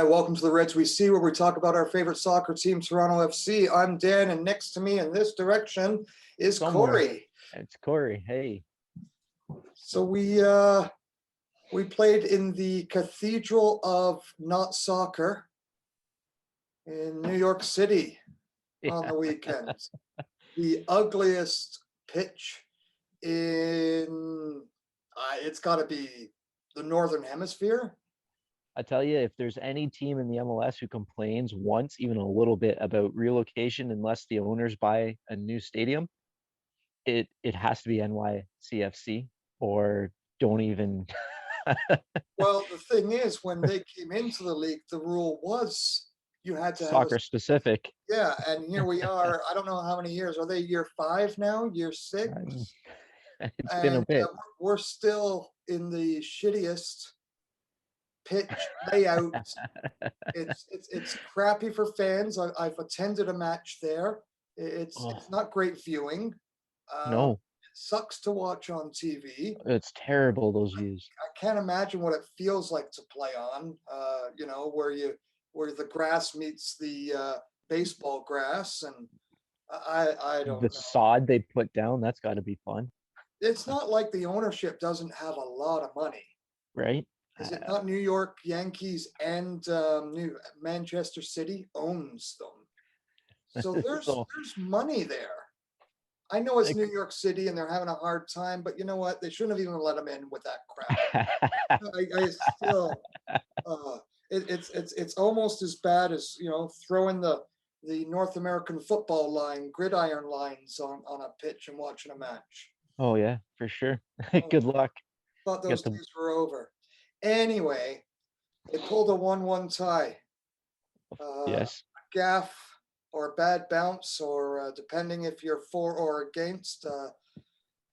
Hi, welcome to the Reds We See, where we talk about our favorite soccer team, Toronto FC. I'm Dan, and next to me in this direction is Somewhere. Corey. It's Corey. Hey. So we played in the Cathedral of Not Soccer in New York City on the weekend. The ugliest pitch in it's got to be the Northern Hemisphere. I tell you, if there's any team in the MLS who complains once, even a little bit, about relocation unless the owners buy a new stadium, it has to be NYCFC, or don't even. Well, the thing is, when they came into the league, the rule was you had to have a Soccer specific. yeah, and here we are. I don't know how many years. Are they year 5 now? Year 6? It's been a And bit. we're still in the shittiest pitch layout. It's crappy for fans. I've attended a match there. It's Oh, it's not great viewing. no, It sucks to watch on TV. it's terrible, those views. I can't imagine what it feels like to play on. Where the grass meets the baseball grass, and I don't The know. sod they put down, that's got to be fun, It's not like the ownership doesn't have a lot of money. right? Is it not New York Yankees and New Manchester City owns them? So there's So, there's money there. I know it's like, New York City and they're having a hard time, but you know what? They shouldn't have even let them in with that crap. I still, uh, it's almost as bad as throwing the North American football line gridiron lines on a pitch and watching a match. oh yeah, for sure. Oh, Good luck. thought Get those the days were over. Anyway, they pulled a 1-1 tie. A Yes. gaff or a bad bounce, or depending if you're for or against,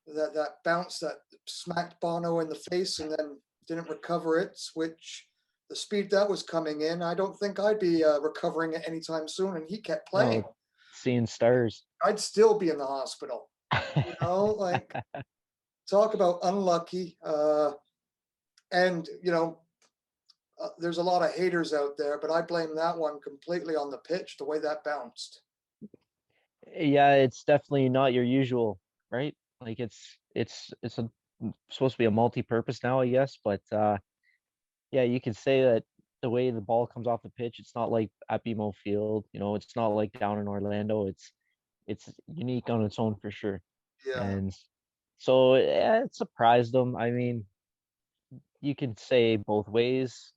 that bounce that smacked Bono in the face and then didn't recover it, which the speed that was coming in, I don't think I'd be recovering it anytime soon. And he kept playing. No, seeing stars. I'd still be in the hospital. Like, talk about unlucky. And there's a lot of haters out there, but I blame that one completely on the pitch, the way that bounced. Yeah, it's definitely not your usual, right? Like it's supposed to be a multi-purpose now, I guess, but yeah, you can say that the way the ball comes off the pitch, it's not like at BMO Field, it's not like down in Orlando. It's unique on its own for sure. Yeah. And so yeah, it surprised them. I mean, you can say both ways.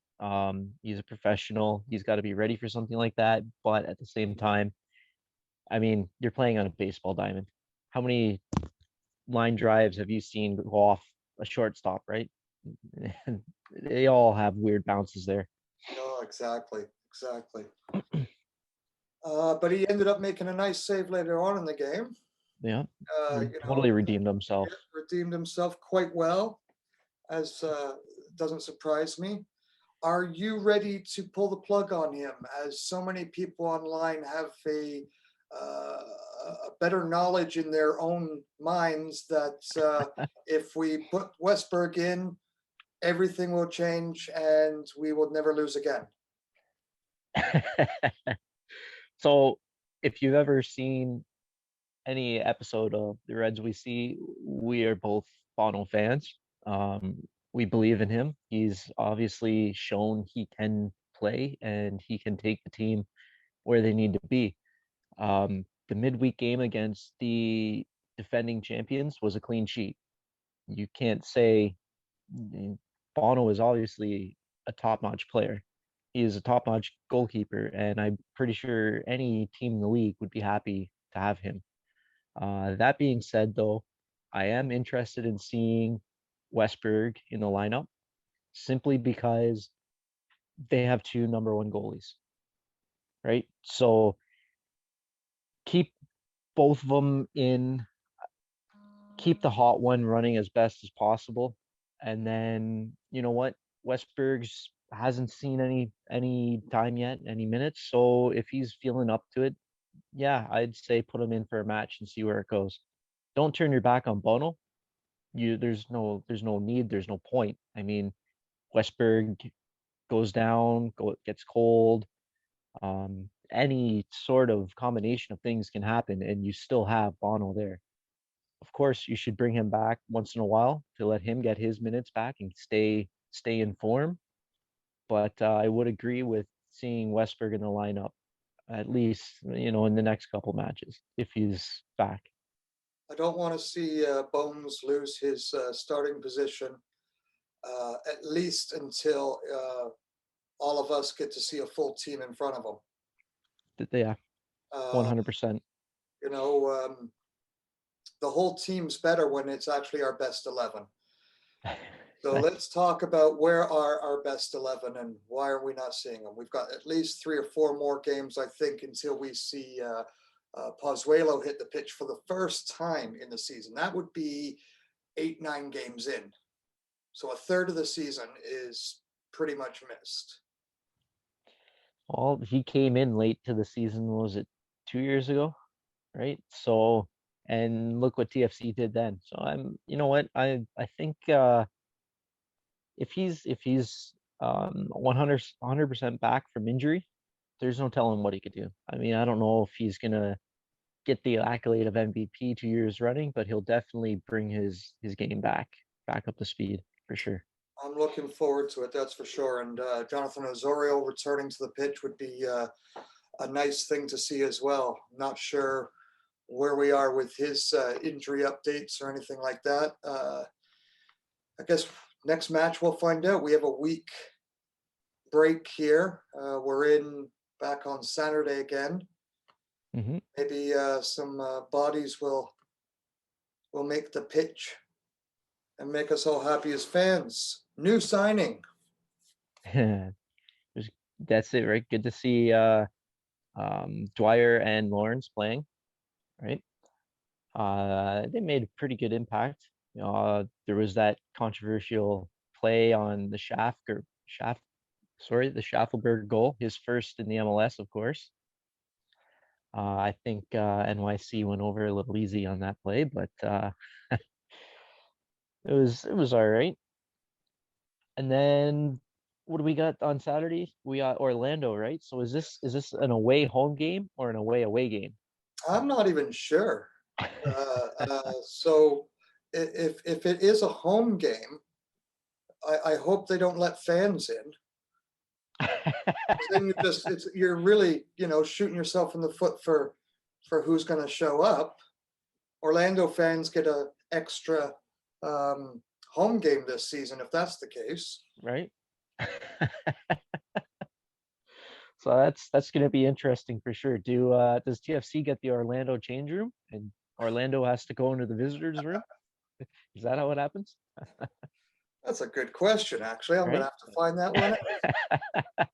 He's a professional. He's got to be ready for something like that. But at the same time, I mean, you're playing on a baseball diamond. How many line drives have you seen go off a shortstop, right? They all have weird bounces there. No, exactly. Exactly. But he ended up making a nice save later on in the game. Yeah, Uh, you know, totally redeemed himself. Redeemed himself quite well, as doesn't surprise me. Are you ready to pull the plug on him? As so many people online have a better knowledge in their own minds that if we put Westberg in, everything will change and we will never lose again. So, if you've ever seen any episode of the Reds We See, we are both Bono fans. We believe in him. He's obviously shown he can play and he can take the team where they need to be. The midweek game against the defending champions was a clean sheet. You can't say Bono is obviously a top-notch player. He is a top-notch goalkeeper, and I'm pretty sure any team in the league would be happy to have him. That being said, though, I am interested in seeing Westberg in the lineup simply because they have two number one goalies, right? So keep both of them in, keep the hot one running as best as possible. And then, you know what? Westberg's hasn't seen any time yet, any minutes. So if he's feeling up to it, yeah, I'd say put him in for a match and see where it goes. Don't turn your back on Bono. There's no need, there's no point. I mean, Westberg goes down, gets cold. Any sort of combination of things can happen, and you still have Bono there. Of course, you should bring him back once in a while to let him get his minutes back and stay in form. But I would agree with seeing Westberg in the lineup at least, in the next couple matches if he's back. I don't want to see Bones lose his starting position, at least until all of us get to see a full team in front of him. Yeah, Uh, 100%. the whole team's better when it's actually our best 11. So let's talk about where are our best 11 and why are we not seeing them? We've got at least 3 or 4 more games, I think, until we see Pozuelo hit the pitch for the first time in the season. That would be 8-9 games in. So a third of the season is pretty much missed. Well, he came in late to the season, was it 2 years ago? Right? So, and look what TFC did then. So you know what? I think if he's 100% back from injury, there's no telling what he could do. I mean, I don't know if he's gonna get the accolade of MVP 2 years running, but he'll definitely bring his game back up to speed for sure. I'm looking forward to it, that's for sure. And Jonathan Osorio returning to the pitch would be a nice thing to see as well. Not sure where we are with his injury updates or anything like that. I guess next match we'll find out. We have a week break here. We're in back on Saturday again. Mm-hmm. Maybe some bodies will make the pitch and make us all happy as fans. New signing. That's it, right? Good to see Dwyer and Lawrence playing, right? They made a pretty good impact. There was that controversial play on the the Schaffelberg goal, his first in the MLS, of course. I think NYC went over a little easy on that play, but it was all right. And then what do we got on Saturday? We got Orlando, right? So is this an away home game or an away game? I'm not even sure. So if it is a home game, I hope they don't let fans in. Then you're really shooting yourself in the foot for who's going to show up. Orlando fans get a extra home game this season if that's the case. Right? So that's going to be interesting for sure. Does TFC get the Orlando change room and Orlando has to go into the visitors room? Is that how it happens? That's a good question, actually. I'm going to Right? have to find that one out.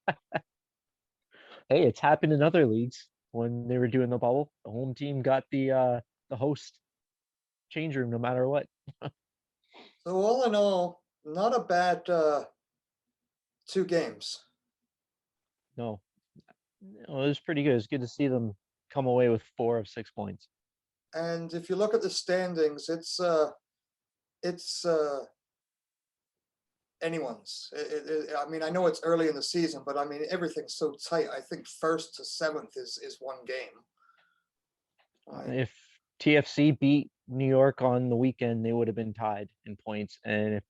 Hey, it's happened in other leagues when they were doing the bubble. The home team got the host change room no matter what. So all in all, not a bad 2 games. No, it was pretty good. It's good to see them come away with 4 of 6 points. And if you look at the standings, it's anyone's. I mean, I know it's early in the season, but I mean everything's so tight. I think 1st to 7th is 1 game. If TFC beat New York on the weekend, they would have been tied in points, and if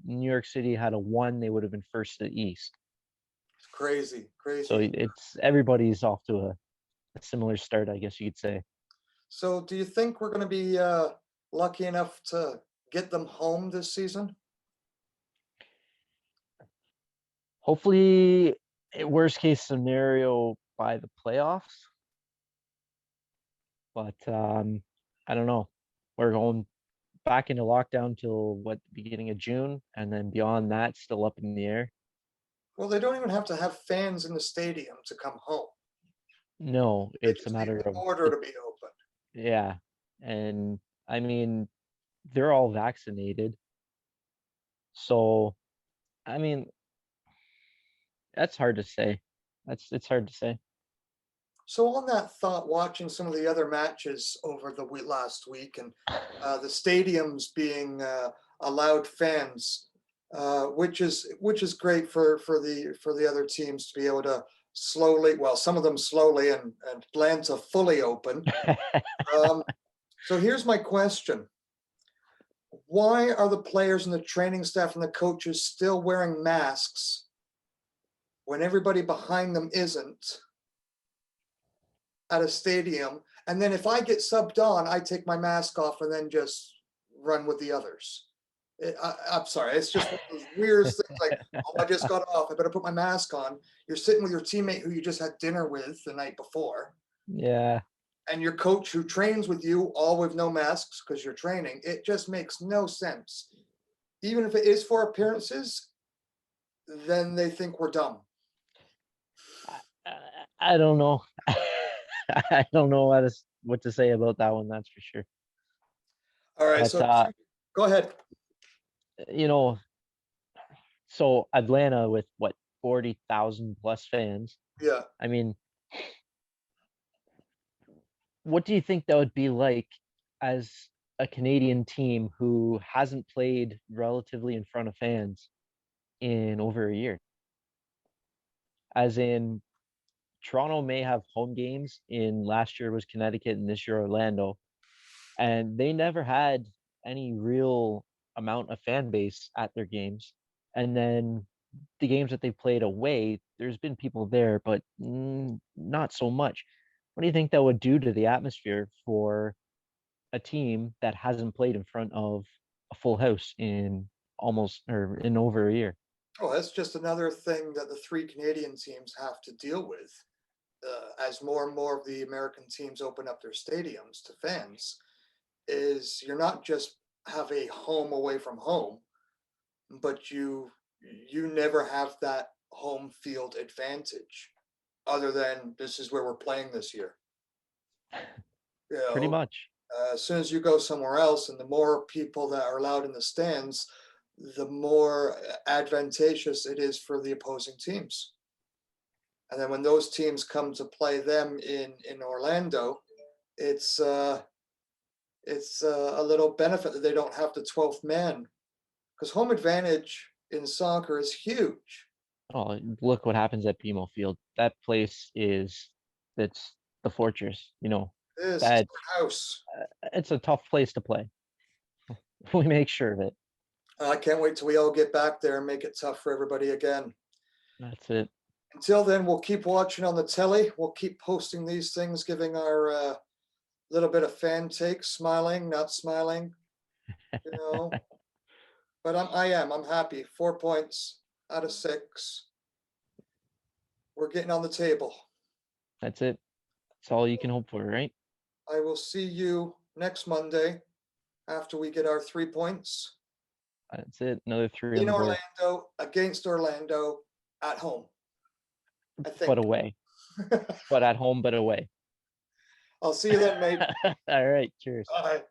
New York City had a 1, they would have been first to the East. It's crazy. So it's everybody's off to a similar start, I guess you could say. So do you think we're going to be lucky enough to get them home this season? Hopefully, worst case scenario by the playoffs. But I don't know. We're going back into lockdown till what, beginning of June, and then beyond that, still up in the air. Well, they don't even have to have fans in the stadium to come home. No, They it's a just need matter the of border to be open. yeah, and I mean they're all vaccinated, so I mean that's hard to say. It's hard to say. So on that thought, watching some of the other matches over the last week and the stadiums being allowed fans, which is great for the other teams to be able to slowly, well, some of them slowly, and Atlanta fully open. Um, so here's my question: why are the players and the training staff and the coaches still wearing masks when everybody behind them isn't at a stadium? And then if I get subbed on, I take my mask off and then just run with the others. I'm sorry, it's just one of those weird things like, oh, I just got off, I better put my mask on. You're sitting with your teammate who you just had dinner with the night before, Yeah, and your coach who trains with you, all with no masks because you're training. It just makes no sense. Even if it is for appearances, then they think we're dumb. I don't know. I don't know what to say about that one. That's for sure. All right, But so go ahead. you know, so Atlanta with what 40,000 plus fans. Yeah. I mean, what do you think that would be like as a Canadian team who hasn't played relatively in front of fans in over a year? As in, Toronto may have home games in last year was Connecticut and this year Orlando, and they never had any real amount of fan base at their games. And then the games that they played away, there's been people there, but not so much. What do you think that would do to the atmosphere for a team that hasn't played in front of a full house in almost or in over a year? Oh, that's just another thing that the three Canadian teams have to deal with. As more and more of the American teams open up their stadiums to fans, is you're not just have a home away from home, but you never have that home field advantage, other than this is where we're playing this year. You Pretty know, much. as soon as you go somewhere else, and the more people that are allowed in the stands, the more advantageous it is for the opposing teams. And then when those teams come to play them in Orlando, it's a little benefit that they don't have the 12th man, because home advantage in soccer is huge. Oh, look what happens at BMO Field. That place is it's the fortress, This is that our house. it's a tough place to play. We make sure of it. I can't wait till we all get back there and make it tough for everybody again. That's it. Until then, we'll keep watching on the telly. We'll keep posting these things, giving our little bit of fan take, smiling, not smiling, you know. But I'm happy. 4 points out of 6. We're getting on the table. That's it. That's all you can hope for, right? I will see you next Monday after we get our 3 points That's it. Another three on in the board, Orlando, against Orlando, at home, I but think. away. But at home, but away. I'll see you then, mate. All right. Cheers. Bye.